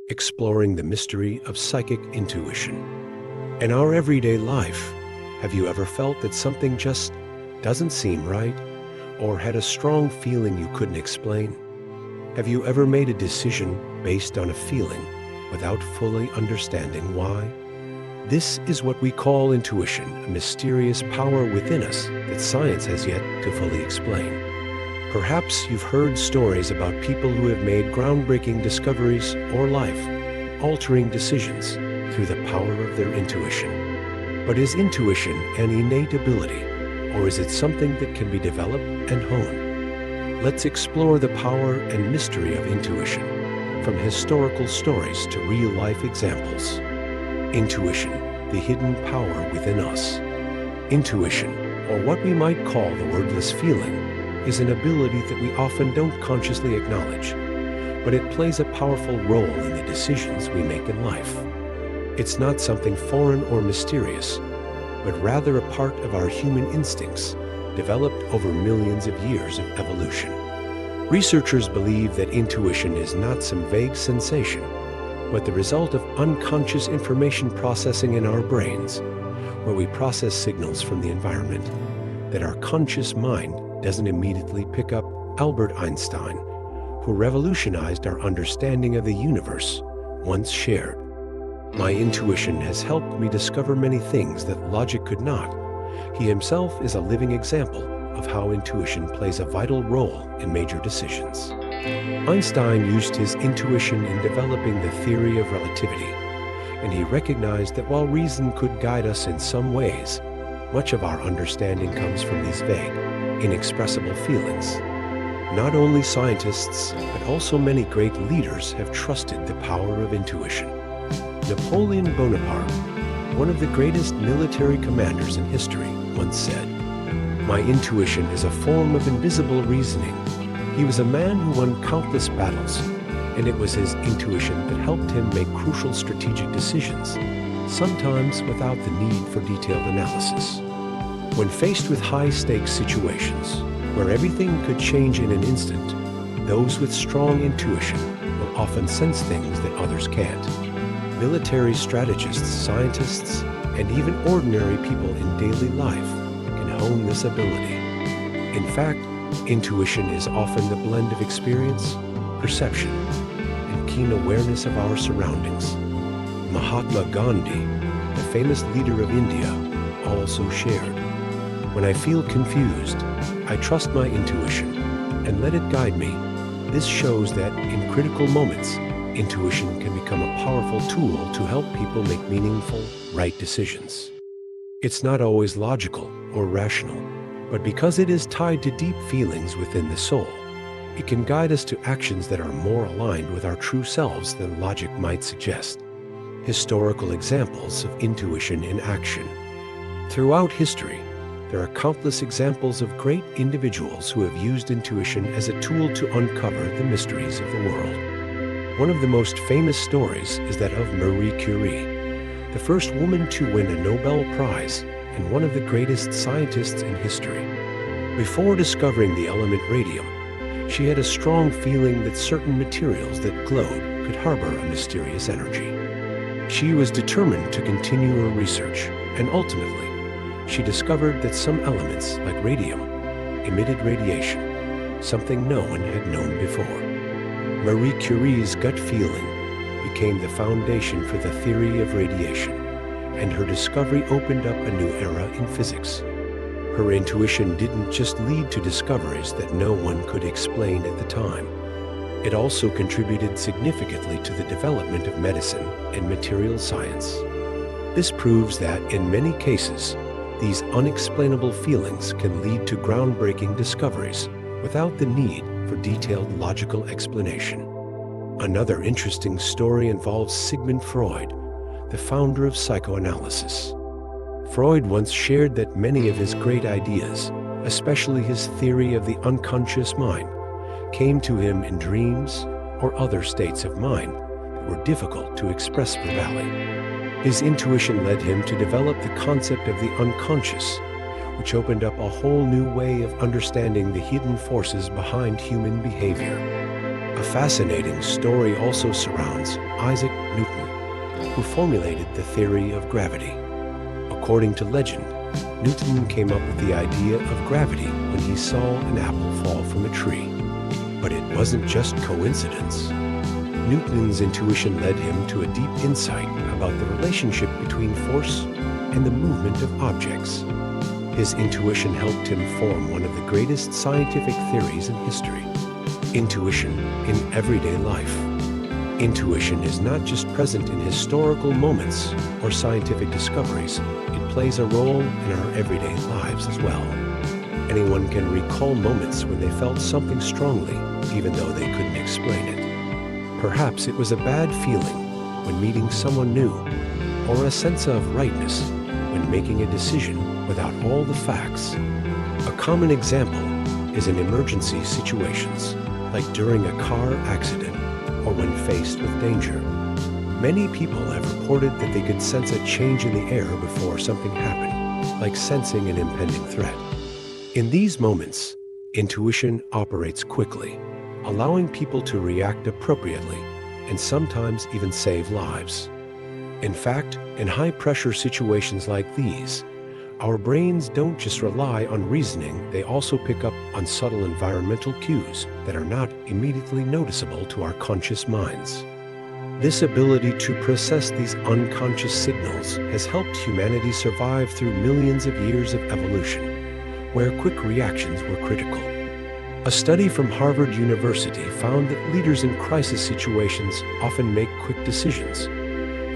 exploring the mystery of psychic intuition. In our everyday life, have you ever felt that something just doesn't seem right, or had a strong feeling you couldn't explain? Have you ever made a decision based on a feeling without fully understanding why? This is what we call intuition, a mysterious power within us that science has yet to fully explain. Perhaps you've heard stories about people who have made groundbreaking discoveries or life-altering decisions through the power of their intuition. But is intuition an innate ability, or is it something that can be developed and honed? Let's explore the power and mystery of intuition, from historical stories to real-life examples. Intuition, the hidden power within us. Intuition, or what we might call the wordless feeling, is an ability that we often don't consciously acknowledge, but it plays a powerful role in the decisions we make in life. It's not something foreign or mysterious, but rather a part of our human instincts, developed over millions of years of evolution. Researchers believe that intuition is not some vague sensation, but the result of unconscious information processing in our brains, where we process signals from the environment that our conscious mind doesn't immediately pick up. Albert Einstein, who revolutionized our understanding of the universe, once shared, "My intuition has helped me discover many things that logic could not." He himself is a living example of how intuition plays a vital role in major decisions. Einstein used his intuition in developing the theory of relativity, and he recognized that while reason could guide us in some ways, much of our understanding comes from these vague, inexpressible feelings. Not only scientists, but also many great leaders have trusted the power of intuition. Napoleon Bonaparte, one of the greatest military commanders in history, once said, "My intuition is a form of invisible reasoning." He was a man who won countless battles, and it was his intuition that helped him make crucial strategic decisions, sometimes without the need for detailed analysis. When faced with high-stakes situations, where everything could change in an instant, those with strong intuition will often sense things that others can't. Military strategists, scientists, and even ordinary people in daily life can hone this ability. In fact, intuition is often the blend of experience, perception, and keen awareness of our surroundings. Mahatma Gandhi, the famous leader of India, also shared, "When I feel confused, I trust my intuition and let it guide me." This shows that in critical moments, intuition can become a powerful tool to help people make meaningful, right decisions. It's not always logical or rational, but because it is tied to deep feelings within the soul, it can guide us to actions that are more aligned with our true selves than logic might suggest. Historical examples of intuition in action. Throughout history, there are countless examples of great individuals who have used intuition as a tool to uncover the mysteries of the world. One of the most famous stories is that of Marie Curie, the first woman to win a Nobel Prize and one of the greatest scientists in history. Before discovering the element radium, she had a strong feeling that certain materials that glowed could harbor a mysterious energy. She was determined to continue her research, and ultimately, she discovered that some elements, like radium, emitted radiation, something no one had known before. Marie Curie's gut feeling became the foundation for the theory of radiation, and her discovery opened up a new era in physics. Her intuition didn't just lead to discoveries that no one could explain at the time. It also contributed significantly to the development of medicine and material science. This proves that, in many cases, these unexplainable feelings can lead to groundbreaking discoveries without the need for detailed logical explanation. Another interesting story involves Sigmund Freud, the founder of psychoanalysis. Freud once shared that many of his great ideas, especially his theory of the unconscious mind, came to him in dreams or other states of mind that were difficult to express verbally. His intuition led him to develop the concept of the unconscious, which opened up a whole new way of understanding the hidden forces behind human behavior. A fascinating story also surrounds Isaac Newton, who formulated the theory of gravity. According to legend, Newton came up with the idea of gravity when he saw an apple fall from a tree. But it wasn't just coincidence. Newton's intuition led him to a deep insight about the relationship between force and the movement of objects. His intuition helped him form one of the greatest scientific theories in history: intuition in everyday life. Intuition is not just present in historical moments or scientific discoveries. It plays a role in our everyday lives as well. Anyone can recall moments when they felt something strongly, even though they couldn't explain it. Perhaps it was a bad feeling when meeting someone new, or a sense of rightness when making a decision without all the facts. A common example is in emergency situations, like during a car accident or when faced with danger. Many people have reported that they could sense a change in the air before something happened, like sensing an impending threat. In these moments, intuition operates quickly, allowing people to react appropriately and sometimes even save lives. In fact, in high-pressure situations like these, our brains don't just rely on reasoning, they also pick up on subtle environmental cues that are not immediately noticeable to our conscious minds. This ability to process these unconscious signals has helped humanity survive through millions of years of evolution, where quick reactions were critical. A study from Harvard University found that leaders in crisis situations often make quick decisions,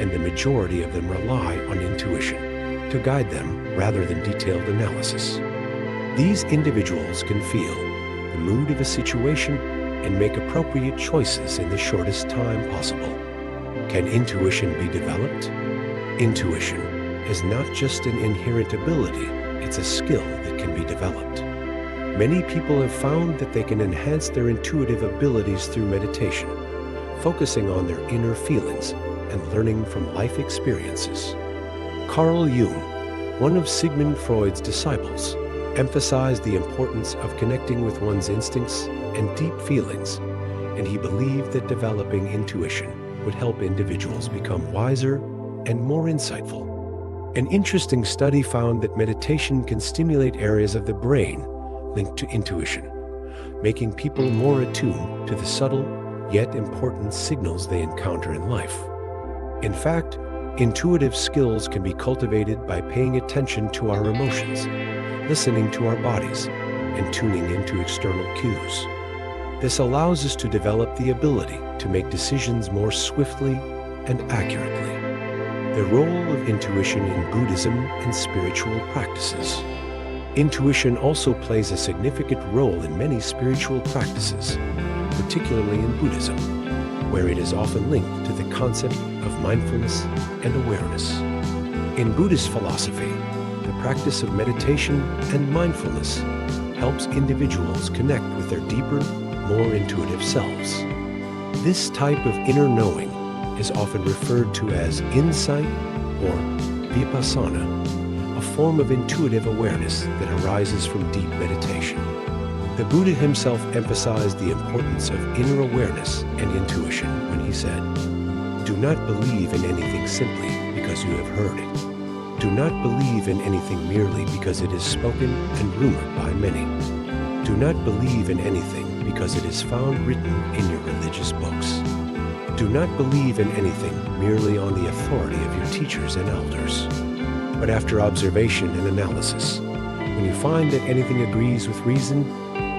and the majority of them rely on intuition to guide them rather than detailed analysis. These individuals can feel the mood of a situation and make appropriate choices in the shortest time possible. Can intuition be developed? Intuition is not just an inherent ability, it's a skill that can be developed. Many people have found that they can enhance their intuitive abilities through meditation, focusing on their inner feelings and learning from life experiences. Carl Jung, one of Sigmund Freud's disciples, emphasized the importance of connecting with one's instincts and deep feelings, and he believed that developing intuition would help individuals become wiser and more insightful. An interesting study found that meditation can stimulate areas of the brain linked to intuition, making people more attuned to the subtle yet important signals they encounter in life. In fact, intuitive skills can be cultivated by paying attention to our emotions, listening to our bodies, and tuning into external cues. This allows us to develop the ability to make decisions more swiftly and accurately. The role of intuition in Buddhism and spiritual practices. Intuition also plays a significant role in many spiritual practices, particularly in Buddhism, where it is often linked to the concept of mindfulness and awareness. In Buddhist philosophy, the practice of meditation and mindfulness helps individuals connect with their deeper, more intuitive selves. This type of inner knowing is often referred to as insight or vipassana, a form of intuitive awareness that arises from deep meditation. The Buddha himself emphasized the importance of inner awareness and intuition when he said, "Do not believe in anything simply because you have heard it. Do not believe in anything merely because it is spoken and rumored by many. Do not believe in anything because it is found written in your religious books. Do not believe in anything merely on the authority of your teachers and elders. But after observation and analysis, when you find that anything agrees with reason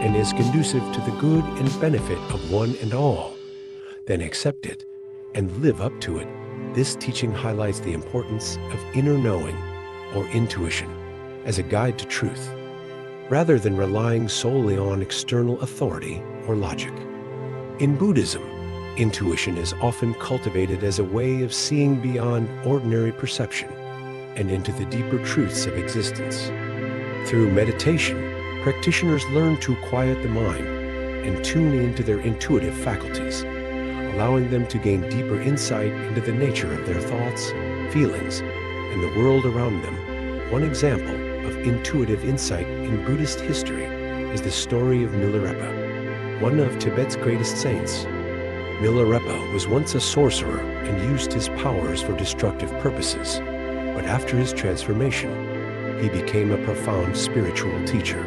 and is conducive to the good and benefit of one and all, then accept it and live up to it." This teaching highlights the importance of inner knowing or intuition as a guide to truth, rather than relying solely on external authority or logic. In Buddhism, intuition is often cultivated as a way of seeing beyond ordinary perception and into the deeper truths of existence. Through meditation, practitioners learn to quiet the mind and tune into their intuitive faculties, allowing them to gain deeper insight into the nature of their thoughts, feelings, and the world around them. One example of intuitive insight in Buddhist history is the story of Milarepa, one of Tibet's greatest saints. Milarepa was once a sorcerer and used his powers for destructive purposes, but after his transformation, he became a profound spiritual teacher.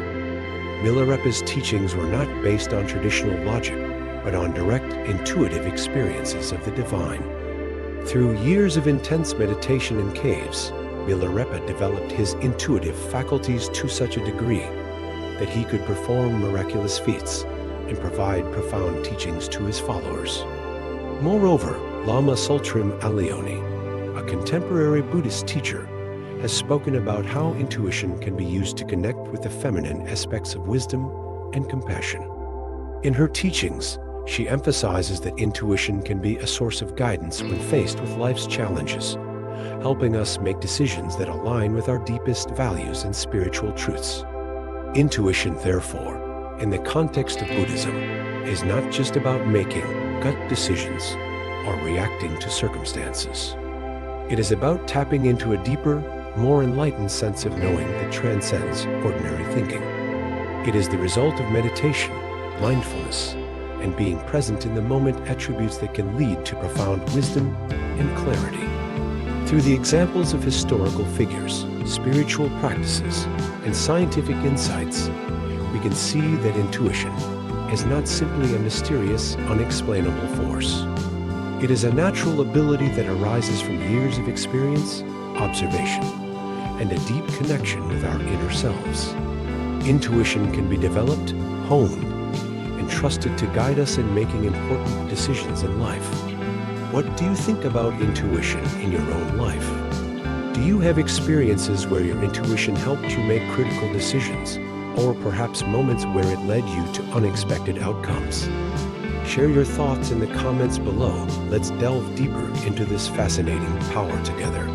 Milarepa's teachings were not based on traditional logic, but on direct, intuitive experiences of the divine. Through years of intense meditation in caves, Milarepa developed his intuitive faculties to such a degree that he could perform miraculous feats and provide profound teachings to his followers. Moreover, Lama Tsultrim Allione, a contemporary Buddhist teacher, has spoken about how intuition can be used to connect with the feminine aspects of wisdom and compassion. In her teachings, she emphasizes that intuition can be a source of guidance when faced with life's challenges, helping us make decisions that align with our deepest values and spiritual truths. Intuition, therefore, in the context of Buddhism, is not just about making gut decisions or reacting to circumstances. It is about tapping into a deeper, more enlightened sense of knowing that transcends ordinary thinking. It is the result of meditation, mindfulness, and being present in the moment, attributes that can lead to profound wisdom and clarity. Through the examples of historical figures, spiritual practices, and scientific insights, we can see that intuition is not simply a mysterious, unexplainable force. It is a natural ability that arises from years of experience, observation, and a deep connection with our inner selves. Intuition can be developed, honed, and trusted to guide us in making important decisions in life. What do you think about intuition in your own life? Do you have experiences where your intuition helped you make critical decisions, or perhaps moments where it led you to unexpected outcomes? Share your thoughts in the comments below. Let's delve deeper into this fascinating power together.